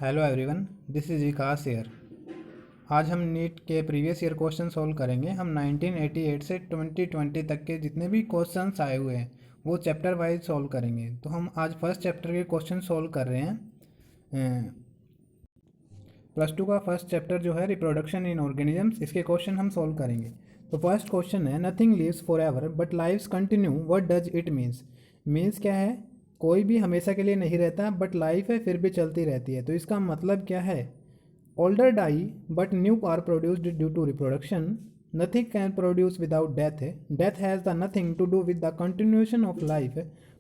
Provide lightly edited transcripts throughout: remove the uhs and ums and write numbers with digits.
Hello everyone, this is Vikas year. आज हम NEET के प्रीवियस ईयर क्वेश्चन सॉल्व करेंगे। हम 1988 से 2020 तक के जितने भी क्वेश्चंस आए हुए हैं वो चैप्टर वाइज सॉल्व करेंगे। तो हम आज फर्स्ट चैप्टर के क्वेश्चन सॉल्व कर रहे हैं। प्लस टू का फर्स्ट चैप्टर जो है रिप्रोडक्शन इन ऑर्गेनिजम्स, इसके क्वेश्चन हम सॉल्व करेंगे। तो फर्स्ट क्वेश्चन है, nothing lives forever but lives continue, what does it means. Means क्या है? कोई भी हमेशा के लिए नहीं रहता बट लाइफ है फिर भी चलती रहती है। तो इसका मतलब क्या है? Older die but new are produced due to reproduction, nothing can produce without death, death has the nothing to do with the continuation of life,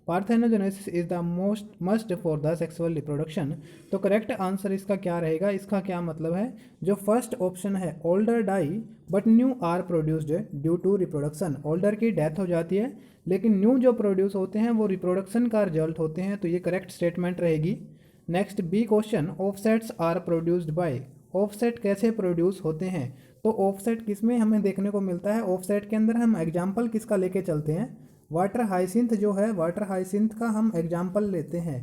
parthenogenesis is the most must for the sexual reproduction. तो correct answer इसका क्या रहेगा? इसका क्या मतलब है? जो first option है, older die but new are produced due to reproduction, older की डेथ हो जाती है लेकिन न्यू जो प्रोड्यूस होते हैं वो रिप्रोडक्शन का रिजल्ट होते हैं। तो ये करेक्ट स्टेटमेंट रहेगी। Next B question, offsets are produced by, offset कैसे प्रोड्यूस होते हैं? तो ऑफसेट किस में हमें देखने को मिलता है? ऑफसेट के अंदर हम एग्जाम्पल किसका लेके चलते हैं? वाटर हाइसिंथ जो है, वाटर हाइसिंथ का हम एग्जाम्पल लेते हैं।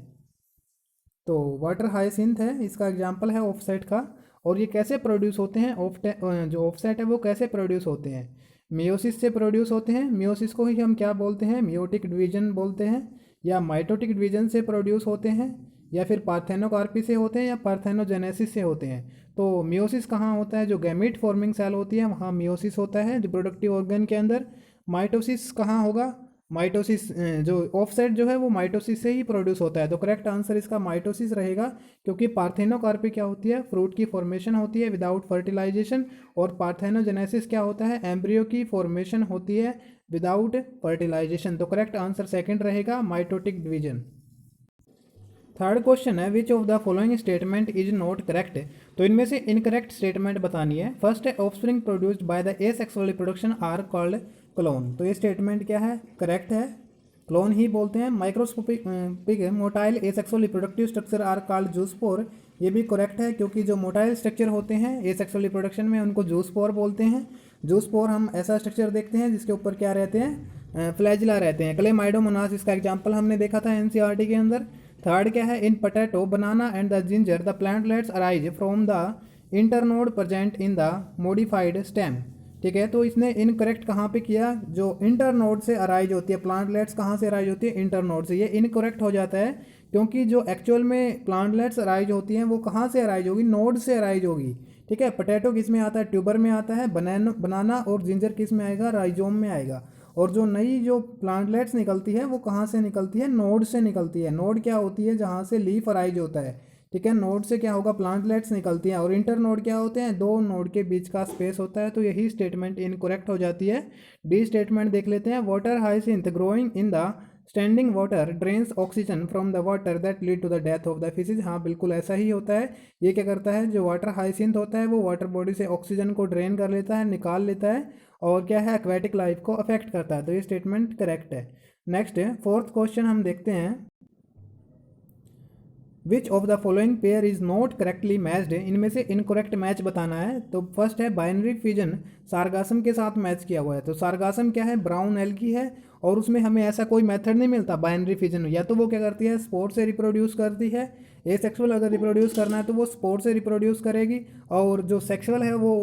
तो वाटर हाइसिंथ है, इसका एग्जाम्पल है ऑफसेट का। और ये कैसे प्रोड्यूस होते हैं? जो ऑफसेट है वो कैसे प्रोड्यूस होते हैं? मियोसिस से प्रोड्यूस होते हैं। मियोसिस को ही हम क्या बोलते हैं? मियोटिक डिवीजन बोलते हैं। या माइटोटिक डिवीजन से प्रोड्यूस होते हैं, या फिर पार्थेनोकार्पी से होते हैं, या पार्थेनोजेनेसिस से होते हैं। तो मियोसिस कहाँ होता है? जो गैमीट फॉर्मिंग सेल होती है वहाँ मियोसिस होता है रिप्रोडक्टिव ऑर्गन के अंदर। माइटोसिस कहाँ होगा? माइटोसिस, जो ऑफसेट जो है वो माइटोसिस से ही प्रोड्यूस होता है। तो करेक्ट आंसर इसका माइटोसिस रहेगा, क्योंकि पार्थेनोकार्पी क्या होती है? फ्रूट की फॉर्मेशन होती है विदाउट फर्टिलाइजेशन। और पार्थेनोजेनेसिस क्या होता है? एम्ब्रियो की फॉर्मेशन होती है विदाउट फर्टिलाइजेशन। तो करेक्ट आंसर सेकंड रहेगा, माइटोटिक डिवीजन। थर्ड क्वेश्चन है, which of the following statement is not correct. तो इनमें से इनकरेक्ट स्टेटमेंट बतानी है। फर्स्ट है, offspring produced by the asexual reproduction are called clone. तो ये स्टेटमेंट क्या है? करेक्ट है, क्लोन ही बोलते हैं। Microscopic pig motile asexual reproductive structure are called zoospore. ये भी करेक्ट है, क्योंकि जो मोटाइल स्ट्रक्चर होते हैं एसेक्सुअल रिप्रोडक्शन में उनको जूस्पोर बोलते हैं। जूस्पोर हम ऐसा स्ट्रक्चर देखते हैं जिसके ऊपर क्या रहते हैं? फ्लैजिला रहते हैं। क्लेमाइडोमोनास इसका एग्जाम्पल हमने देखा था एनसीईआरटी के अंदर। थर्ड क्या है? In potato, banana and the ginger the plantlets arise from the internode present in the modified stem. ठीक है, तो इसने इनकरेक्ट कहाँ पे किया? जो इंटरनोड से अराइज होती है, प्लांटलेट्स कहाँ से अराइज होती है? इंटरनोड से। ये इनकरेक्ट हो जाता है, क्योंकि जो एक्चुअल में प्लांटलेट्स अराइज होती हैं वो कहाँ से अराइज होगी? नोड से अराइज होगी। ठीक है, पोटैटो किस में आता है? ट्यूबर में आता है। बनाना और जिंजर किस में आएगा? राइजोम में आएगा। और जो नई जो प्लांटलेट्स निकलती है वो कहाँ से निकलती है? नोड से निकलती है। नोड क्या होती है? जहाँ से लीफ अराइज होता है। ठीक है, नोड से क्या होगा? प्लांटलेट्स निकलती हैं। और इंटर नोड क्या होते हैं? दो नोड के बीच का स्पेस होता है। तो यही स्टेटमेंट इनकरेक्ट हो जाती है। डी स्टेटमेंट देख लेते हैं। Water hyacinth growing in the standing water drains oxygen from the water that lead to the death of the fishes. हाँ, बिल्कुल ऐसा ही होता है। ये क्या करता है? जो वाटर हाइसिंथ होता है वो वाटर बॉडी से ऑक्सीजन को ड्रेन कर लेता है, निकाल लेता है, और क्या है? एक्वेटिक लाइफ को अफेक्ट करता है। तो ये स्टेटमेंट करेक्ट है। नेक्स्ट है, फोर्थ क्वेश्चन हम देखते हैं। विच of the following pair is not correctly matched. इनमें से इनकरेक्ट मैच बताना है। तो फर्स्ट है, बाइनरी फिजन सार्गासम के साथ मैच किया हुआ है। तो सार्गासम क्या है? ब्राउन एल्गी है, और उसमें हमें ऐसा कोई मेथड नहीं मिलता बाइनरी फिजन। या तो वो क्या करती है? स्पोर से रिप्रोड्यूस करती है। एसेक्सुअल अगर रिप्रोड्यूस करना है तो वो स्पोर से रिप्रोड्यूस करेगी। और जो सेक्सुअल है वो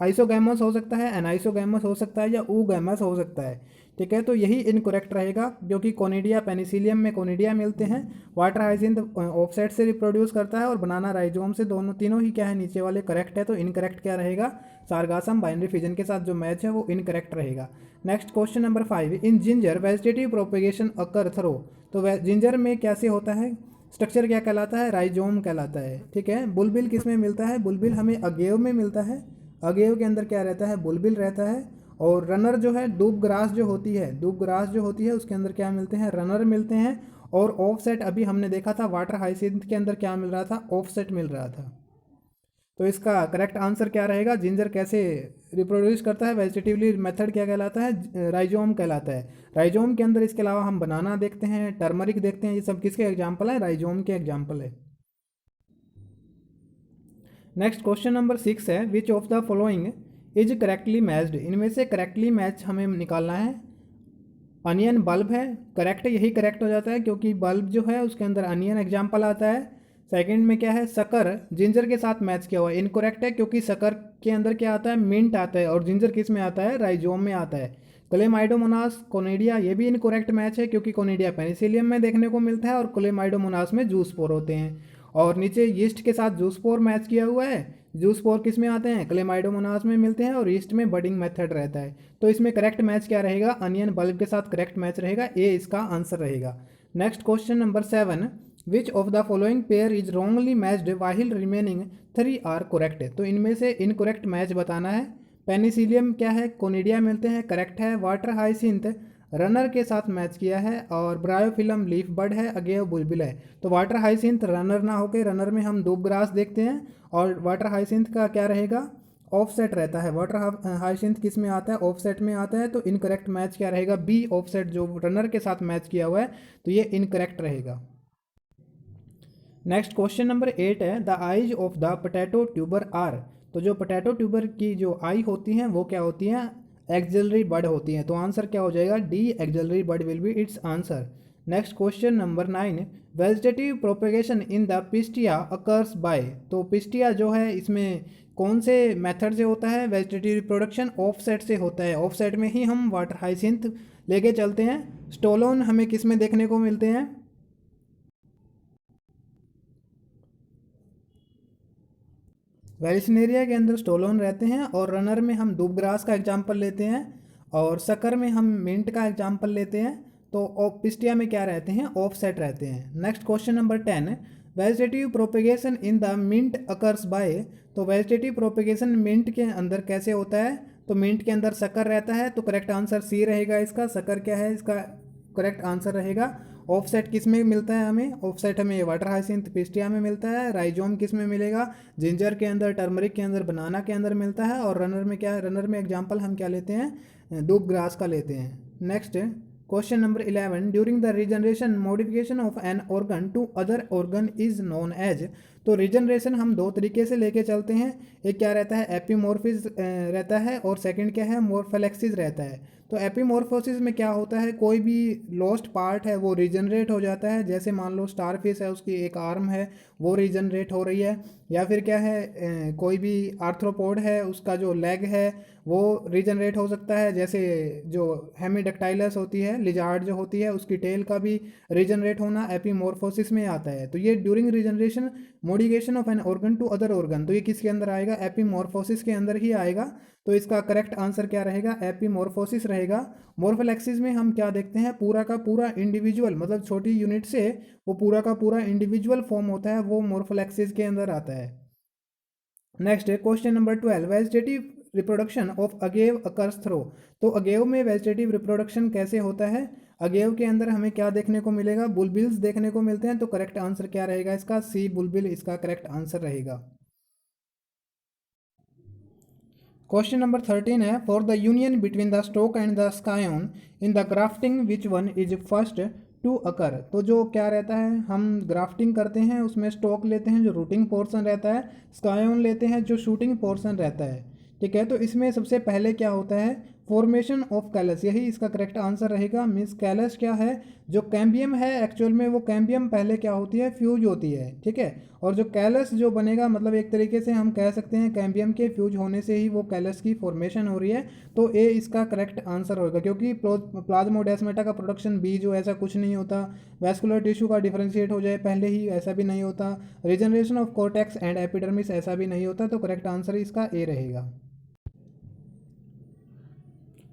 आइसोगैमस हो सकता है, एनाइसोगैमस हो सकता है, या ऊगैमस हो सकता है। ठीक है, तो यही इनकरेक्ट रहेगा, जो कि कोनिडिया पेनिसिलियम में कोनिडिया मिलते हैं। वाटर हाइसिंथ ऑफसेट से रिप्रोड्यूस करता है, और बनाना राइजोम से। दोनों तीनों ही क्या है? नीचे वाले करेक्ट है। तो इनकरेक्ट क्या रहेगा? सार्गासम बाइनरी फिजन के साथ जो मैच है वो इनकरेक्ट रहेगा। नेक्स्ट क्वेश्चन नंबर 5, इन जिंजर वेजिटेटिव प्रोपेगेशन अकर थ्रो। तो जिंजर में कैसे होता है? स्ट्रक्चर क्या कहलाता है? राइजोम कहलाता है। ठीक है, बुलबिल किस में मिलता है? बुलबिल हमें अगेव में मिलता है। अगेव के अंदर क्या रहता है? बुलबिल रहता है। और रनर जो है, दूब ग्रास जो होती है, दूब ग्रास जो होती है उसके अंदर क्या मिलते हैं? रनर मिलते हैं। और ऑफसेट अभी हमने देखा था वाटर हाइसिंथ के अंदर क्या मिल रहा था? ऑफसेट मिल रहा था। तो इसका करेक्ट आंसर क्या रहेगा? जिंजर कैसे रिप्रोड्यूस करता है वेजिटेटिवली? मेथड क्या कहलाता है? राइजोम कहलाता है। राइजोम के अंदर इसके अलावा हम बनाना देखते हैं, टर्मरिक देखते हैं। ये सब किसके एग्जाम्पल है? राइजोम के एग्जाम्पल है। नेक्स्ट क्वेश्चन नंबर 6 है, which of the following is correctly matched. इनमें से करेक्टली मैच हमें निकालना है। अनियन बल्ब है, करेक्ट है, यही करेक्ट हो जाता है, क्योंकि बल्ब जो है उसके अंदर अनियन एग्जाम्पल आता है। सेकंड में क्या है, शक्कर जिंजर के साथ मैच किया हुआ है, इनकरेक्ट है क्योंकि शक्कर के अंदर क्या आता है, मिंट आता है, और जिंजर किस में आता है, राइजोम में आता है। क्लेमाइडोमोनास कोनिडिया, ये भी इनकरेक्ट मैच है क्योंकि कोनिडिया पेनिसिलियम में देखने को मिलता है और क्लेमाइडोमोनास में जूस्पोर होते हैं। और नीचे यीस्ट के साथ जूस्पोर मैच किया हुआ है, जूस्पोर किस में आते हैं, क्लेमाइडोमोनास में मिलते हैं, और यीस्ट में बडिंग मेथड रहता है। तो इसमें करेक्ट मैच क्या रहेगा, अनियन बल्ब के साथ करेक्ट मैच रहेगा, ए इसका आंसर रहेगा। Next question number 7, which of the following pair is wrongly matched while remaining 3 are correct. तो इनमें से इनकरेक्ट मैच बताना है। पेनिसिलियम क्या है, कोनिडिया मिलते हैं, करेक्ट है। वाटर हाइसिंथ रनर के साथ मैच किया है, और ब्रायोफिलम लीफ बर्ड है, अगेव बुलबुल है। तो वाटर हाइसिंथ रनर ना होकर, रनर में हम दूब ग्रास देखते हैं, और वाटर हाइसिंथ का क्या रहेगा, ऑफसेट रहता है। वाटर हाइसिंथ किस में आता है, ऑफसेट में आता है। तो इनकरेक्ट मैच क्या रहेगा, बी ऑफसेट, जो रनर के साथ मैच किया हुआ है, तो ये इनकरेक्ट रहेगा। नेक्स्ट क्वेश्चन नंबर 8 है, the eyes of the potato tuber are. तो जो पोटैटो ट्यूबर की जो आई होती हैं वो क्या होती हैं, एक्सिलरी बड होती हैं। तो आंसर क्या हो जाएगा, D axillary bud will be its answer. Next question number 9, vegetative propagation in the pistia occurs by. तो पिस्टिया जो है इसमें कौन से मेथड से होता है, वेजिटेटिव रिप्रोडक्शन ऑफसेट से होता है। ऑफसेट में ही हम वाटर हाइसिंथ लेके चलते हैं। स्टोलोन हमें किस में देखने को मिलते हैं, वेलिसनेरिया के अंदर स्टोलोन रहते हैं, और रनर में हम दूबग्रास का एग्जाम्पल लेते हैं, और शक्कर में हम मिंट का एग्जाम्पल लेते हैं। तो पिस्टिया में क्या रहते हैं, ऑफसेट रहते हैं। Next question number 10, vegetative propagation in the mint occurs by. तो वेजिटेटिव प्रोपेगेशन मिंट के अंदर कैसे होता है, तो मिंट के अंदर शक्कर रहता है, तो करेक्ट आंसर सी रहेगा इसका। शक्कर क्या है, इसका करेक्ट आंसर रहेगा। ऑफसेट किस में मिलता है हमें, ऑफसेट हमें वाटर हाइसिंथ पिस्टिया में मिलता है। राइजोम किस में मिलेगा, जिंजर के अंदर, टर्मरिक के अंदर, बनाना के अंदर मिलता है। और रनर में क्या है, रनर में एग्जाम्पल हम क्या लेते हैं, दूब ग्रास का लेते हैं। Next question number 11, during the regeneration modification of an organ to other organ is known as. तो रीजनरेशन हम दो तरीके से लेके चलते हैं। एक क्या रहता है, एपीमॉर्फिस रहता है, और सेकंड क्या है, मॉर्फोलेक्सिस रहता है। तो एपीमॉर्फोसिस में क्या होता है, कोई भी लॉस्ट पार्ट है वो रीजनरेट हो जाता है। जैसे मान लो स्टारफिश है, उसकी एक आर्म है वो रीजनरेट हो रही है। या फिर क्या है, कोई भी आर्थ्रोपोड है उसका जो लेग है वो रीजनरेट हो सकता है। जैसे जो हेमिडक्टाइलस होती है, लिजार्ड जो होती है, उसकी टेल का भी रीजनरेट होना एपीमॉर्फोसिस में आता है। तो ये during regeneration modification of an organ to other organ, तो ये किसके अंदर आएगा, एपीमॉर्फोसिस के अंदर ही आएगा। तो इसका करेक्ट आंसर क्या रहेगा, एपीमॉर्फोसिस रहेगा। मॉर्फोलेक्सिस में हम क्या देखते हैं, पूरा का पूरा इंडिविजुअल, मतलब छोटी यूनिट से वो पूरा का पूरा इंडिविजुअल फॉर्म होता है, वो मॉर्फोलेक्सिस के अंदर आता है। नेक्स्ट है question number 12, vegetative reproduction of agave occurs through. तो अगेव में वेजिटेटिव रिप्रोडक्शन कैसे होता है, अगेव के अंदर हमें क्या देखने को मिलेगा, बुलबिल्स देखने को मिलते हैं। तो करेक्ट आंसर क्या रहेगा इसका, सी बुलबिल इसका करेक्ट आंसर रहेगा। क्वेश्चन नंबर 13 है, for the union between the stock and the scion in the grafting which one is first to occur. तो जो क्या रहता है, हम ग्राफ्टिंग करते हैं उसमें स्टोक लेते हैं जो रूटिंग पोर्शन रहता है, स्कायोन लेते हैं जो शूटिंग पोर्शन रहता है। ठीक है, तो इसमें सबसे पहले क्या होता है, फॉर्मेशन ऑफ कैलस, यही इसका करेक्ट आंसर रहेगा। मीन्स कैलस क्या है, जो कैम्बियम है एक्चुअल में वो कैम्बियम पहले क्या होती है, फ्यूज होती है। ठीक है, और जो कैलस जो बनेगा, मतलब एक तरीके से हम कह सकते हैं कैम्बियम के फ्यूज होने से ही वो कैलस की फॉर्मेशन हो रही है। तो ए इसका करेक्ट आंसर होगा, क्योंकि प्लाज्मोडेस्माटा का प्रोडक्शन बी जो ऐसा कुछ नहीं होता। वैस्कुलर टिश्यू का डिफरेंशिएट हो जाए पहले ही, ऐसा भी नहीं होता। Regeneration of cortex and epidermis, ऐसा भी नहीं होता। तो करेक्ट आंसर इसका ए रहेगा।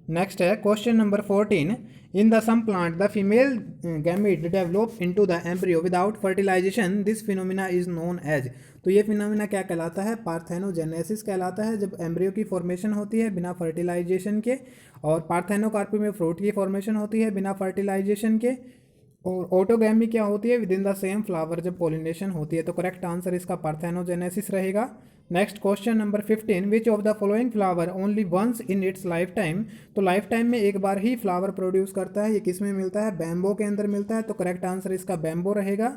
नेक्स्ट है question number 14, in the some plant the female gamete develop into the embryo without fertilization, this phenomena is known as. तो ये फिनोमिना क्या कहलाता है, पार्थेनोजेनेसिस कहलाता है, जब एम्ब्रियो की फॉर्मेशन होती है बिना फर्टिलाइजेशन के। और पार्थेनोकार्पी में फ्रूट की फॉर्मेशन होती है बिना फर्टिलाइजेशन के। और ऑटोगैमी क्या होती है, within the same flower जब पॉलिनेशन होती है। तो करेक्ट आंसर इसका पार्थेनोजेनेसिस रहेगा। Next question number 15, which of the following flower only once in its life time. तो लाइफ टाइम में एक बार ही फ्लावर प्रोड्यूस करता है, ये किस में मिलता है, बैम्बो के अंदर मिलता है। तो करेक्ट आंसर इसका बैम्बो रहेगा।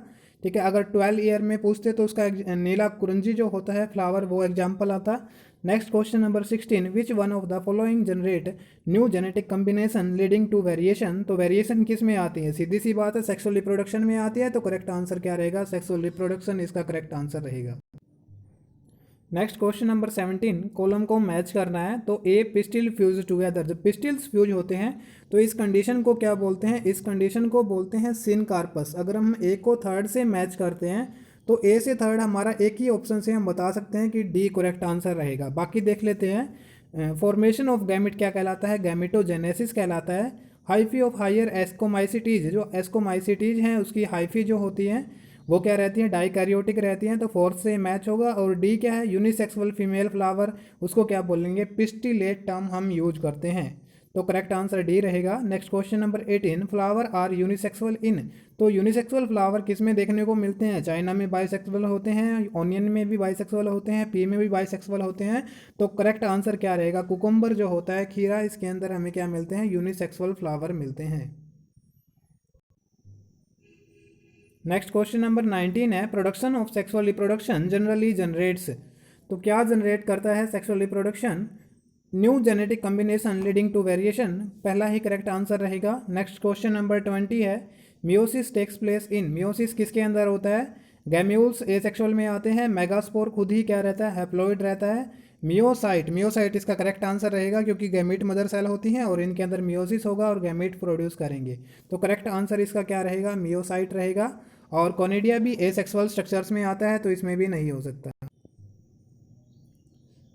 ठीक है। अगर 12 ईयर में पूछते तो उसका नीला कुरंजी जो होता है फ्लावर वो एग्जाम्पल आता। Next question number 16, which one of the following generate new genetic combination leading to variation. तो वेरिएशन किस में आती है, सीधी सी बात है सेक्सुअल रिप्रोडक्शन में आती है, तो करेक्ट आंसर क्या रहेगा, सेक्सुअल रिप्रोडक्शन इसका करेक्ट आंसर रहेगा। नेक्स्ट क्वेश्चन नंबर 17, कॉलम को मैच करना है। तो ए पिस्टिल फ्यूज टुगेदर, जब पिस्टिल्स फ्यूज होते हैं तो इस कंडीशन को क्या बोलते हैं, इस कंडीशन को बोलते हैं सिनकार्पस। अगर हम ए को थर्ड से मैच करते हैं तो ए से थर्ड हमारा एक ही ऑप्शन से हम बता सकते हैं कि डी करेक्ट आंसर रहेगा। बाकी देख लेते हैं। फॉर्मेशन ऑफ गैमिट क्या कहलाता है, गैमिटोजेनेसिस कहलाता है। हाइफी ऑफ हायर एस्कोमाइसिटीज, जो एस्कोमाइसिटीज हैं उसकी हाइफी जो होती है वो क्या रहती हैं, डाइकैरियोटिक रहती हैं, तो फोर्थ से मैच होगा। और डी क्या है, यूनिसेक्सुअल फीमेल फ्लावर, उसको क्या बोलेंगे, पिस्टिलेट टर्म हम यूज करते हैं, तो करेक्ट आंसर डी रहेगा। Next question number 18, flower are unisexual in. तो यूनिसेक्सुअल फ्लावर किस में देखने को मिलते हैं, चाइना में बाइसेक्सुअल होते हैं, ऑनियन में भी बाइसेक्सुअल होते हैं, पी में भी बाइसेक्सुअल होते हैं, तो करेक्ट आंसर क्या रहेगा, कुकुम्बर जो होता है खीरा, इसके अंदर हमें क्या मिलते हैं, यूनिसेक्सुअल फ्लावर मिलते हैं। नेक्स्ट क्वेश्चन नंबर 19 है, production of sexual reproduction generally generates. तो क्या जनरेट करता है sexual reproduction, new genetic combination leading to variation, पहला ही करेक्ट आंसर रहेगा। नेक्स्ट क्वेश्चन नंबर 20 है, meiosis takes place in. Meiosis किसके अंदर होता है, गैम्यूल्स एसेक्सुअल में आते हैं, मेगास्पोर खुद ही क्या रहता है, हैप्लॉइड रहता है। मियोसाइट, मियोसाइट इसका करेक्ट आंसर रहेगा क्योंकि गैमीट मदर सेल होती हैं और इनके अंदर मियोसिस होगा और गैमीट प्रोड्यूस करेंगे, तो करेक्ट आंसर इसका क्या रहेगा, मियोसाइट रहेगा। और कॉनिडिया भी एसेक्सुअल स्ट्रक्चर्स में आता है तो इसमें भी नहीं हो सकता।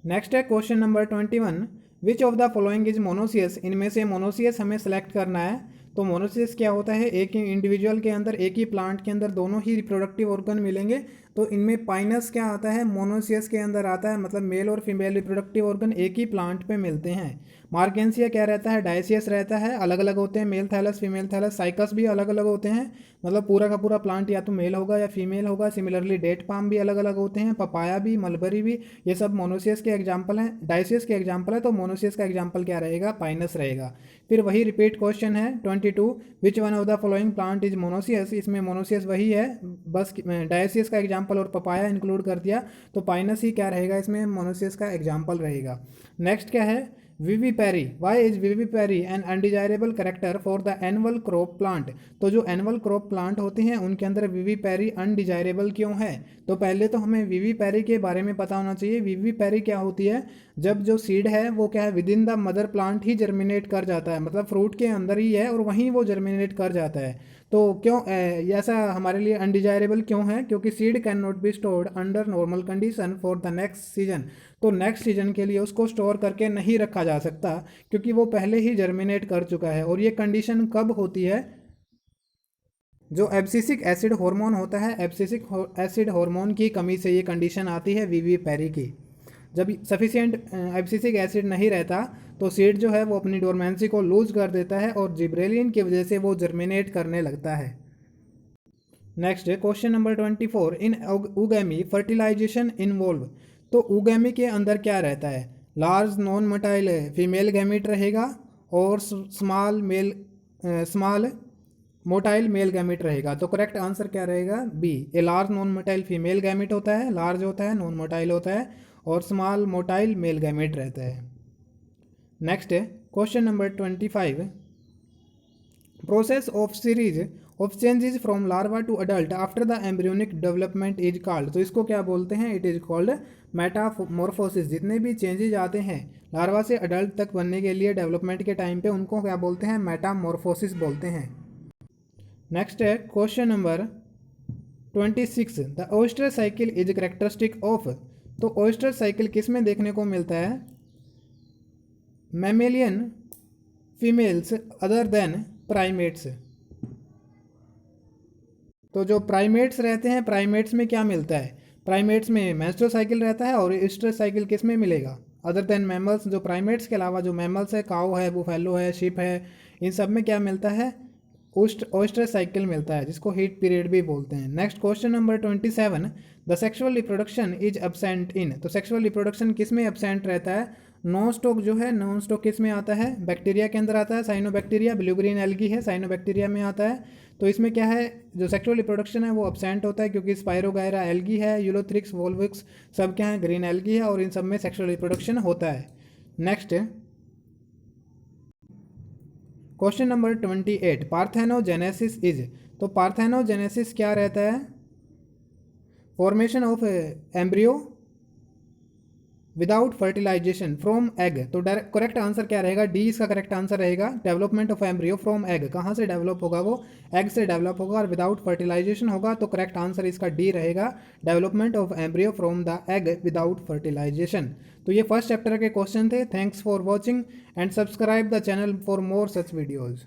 नेक्स्ट है question number 21, which of the following is monoecious. इनमें से मोनोसियस हमें सेलेक्ट करना है। तो मोनोसियस क्या होता है, एक ही इंडिविजुअल के अंदर, एक ही प्लांट के अंदर दोनों ही रिप्रोडक्टिव ऑर्गन मिलेंगे, तो इनमें पाइनस क्या आता है, मोनोसियस के अंदर आता है, मतलब मेल और फीमेल रिप्रोडक्टिव ऑर्गन एक ही प्लांट पे मिलते हैं। मार्केंसिया क्या रहता है, डायसियस रहता है, अलग अलग होते हैं, male thallus female thallus. Cycas भी अलग अलग होते हैं, मतलब पूरा का पूरा प्लांट या तो मेल होगा या फीमेल होगा। सिमिलरली डेट पाम भी अलग अलग होते हैं, पपाया भी, मलबरी भी, ये सब मोनोसियस के एग्जाम्पल हैं, डायसियस के एग्जाम्पल है, तो मोनोसियस का एग्जाम्पल क्या रहेगा, पाइनस रहेगा। फिर वही रिपीट क्वेश्चन है 22, विच one of the following plant is monoecious. इसमें मोनोसियस वही है, बस डायसियस का एग्जाम्पल और पपाया इंक्लूड कर दिया, तो पाइनस ही क्या रहेगा, इसमें मोनोसियस का एग्जाम्पल रहेगा। नेक्स्ट क्या है, vivipary, why is vivipary an undesirable character for the annual crop plant. तो जो एनुअल क्रॉप प्लांट होते हैं उनके अंदर विविपेरी अनडिजायरेबल क्यों है, तो पहले तो हमें विविपेरी के बारे में पता होना चाहिए। विविपेरी क्या होती है, जब जो सीड है वो क्या है, within the mother plant he germinate कर जाता है, मतलब फ्रूट के अंदर ही है और वहीं वो जर्मिनेट कर जाता है। तो क्यों ऐसा हमारे लिए अनडिजायरेबल क्यों है, क्योंकि seed can not be stored under normal condition for the next season. तो नेक्स्ट सीजन के लिए उसको स्टोर करके नहीं रखा जा सकता क्योंकि वो पहले ही जर्मिनेट कर चुका है। और ये कंडीशन कब होती है, जो एब्सिसिक एसिड हार्मोन होता है, एब्सिसिक एसिड हार्मोन की कमी से ये कंडीशन आती है विविपेरी की। जब सफिशिएंट एब्सिसिक एसिड नहीं रहता तो सीड जो है वो अपनी डोरमेंसी को लूज कर देता है और जिब्रेलिन की वजह से वो जर्मिनेट करने लगता है। नेक्स्ट क्वेश्चन नंबर 24, इन उगैमी फर्टिलाइजेशन इन्वॉल्व। तो उगैमी के अंदर क्या रहता है, large non motile female gamete रहेगा और स्मॉल मोटाइल मेल गैमिट रहेगा, तो करेक्ट आंसर क्या रहेगा, B. A large non motile female gamete होता है, लार्ज होता है, नॉन मोटाइल होता है, और स्मॉल मोटाइल मेल गैमिट रहता है। नेक्स्ट है question number 25, process of series of changes from larva to adult after the embryonic development is called. तो इसको क्या बोलते हैं, इट इज कॉल्ड मेटामॉर्फोसिस। जितने भी चेंजेज आते हैं लार्वा से अडल्ट तक बनने के लिए डेवलपमेंट के टाइम पे, उनको क्या बोलते हैं, मेटामॉर्फोसिस बोलते हैं। नेक्स्ट है question number 26, the oyster cycle is characteristic of. तो ओयस्टर साइकिल किस में देखने को मिलता है, mammalian females other than primates. तो जो प्राइमेट्स रहते हैं, प्राइमेट्स में क्या मिलता है, प्राइमेट्स में मेंस्ट्रुअल साइकिल रहता है, और ओयस्टर साइकिल किस में मिलेगा, अदर देन मैमल्स। जो प्राइमेट्स के अलावा जो मैमल्स है, काऊ है, बुफेलो है, शिप है, इन सब में क्या मिलता है, ओयस्टर साइकिल मिलता है, जिसको हीट पीरियड भी बोलते हैं। Next question number 27, the sexual reproduction is absent in. तो सेक्सुअल रिप्रोडक्शन किस में एब्सेंट रहता है, नॉन स्टॉक जो है, नॉन स्टॉक किस में आता है? बैक्टीरिया के अंदर आता है, साइनोबैक्टीरिया। ब्लू ग्रीन एल्गी है, साइनोबैक्टीरिया में आता है। तो इसमें क्या है, जो सेक्सुअल रिप्रोडक्शन है वो अब्सेंट होता है, क्योंकि स्पायरोगायरा एल्गी है, यूलोथ्रिक्स, वोल्विक्स सब क्या है, ग्रीन एल्गी है, और इन सब में सेक्सुअल रिप्रोडक्शन होता है। Next question number 28, parthenogenesis is. तो पार्थेनोजेनेसिस क्या रहता है? Formation of embryo without fertilization from egg. तो करेक्ट आंसर क्या रहेगा? डी इसका करेक्ट आंसर रहेगा। Development of embryo from egg, कहाँ से डेवलप होगा? वो एग से डेवलप होगा, और विदाउट फर्टिलाइजेशन होगा, तो करेक्ट आंसर इसका डी रहेगा, development of embryo from the egg without fertilisation. तो ये फर्स्ट चैप्टर के क्वेश्चन थे। Thanks for watching and subscribe the channel for more such videos.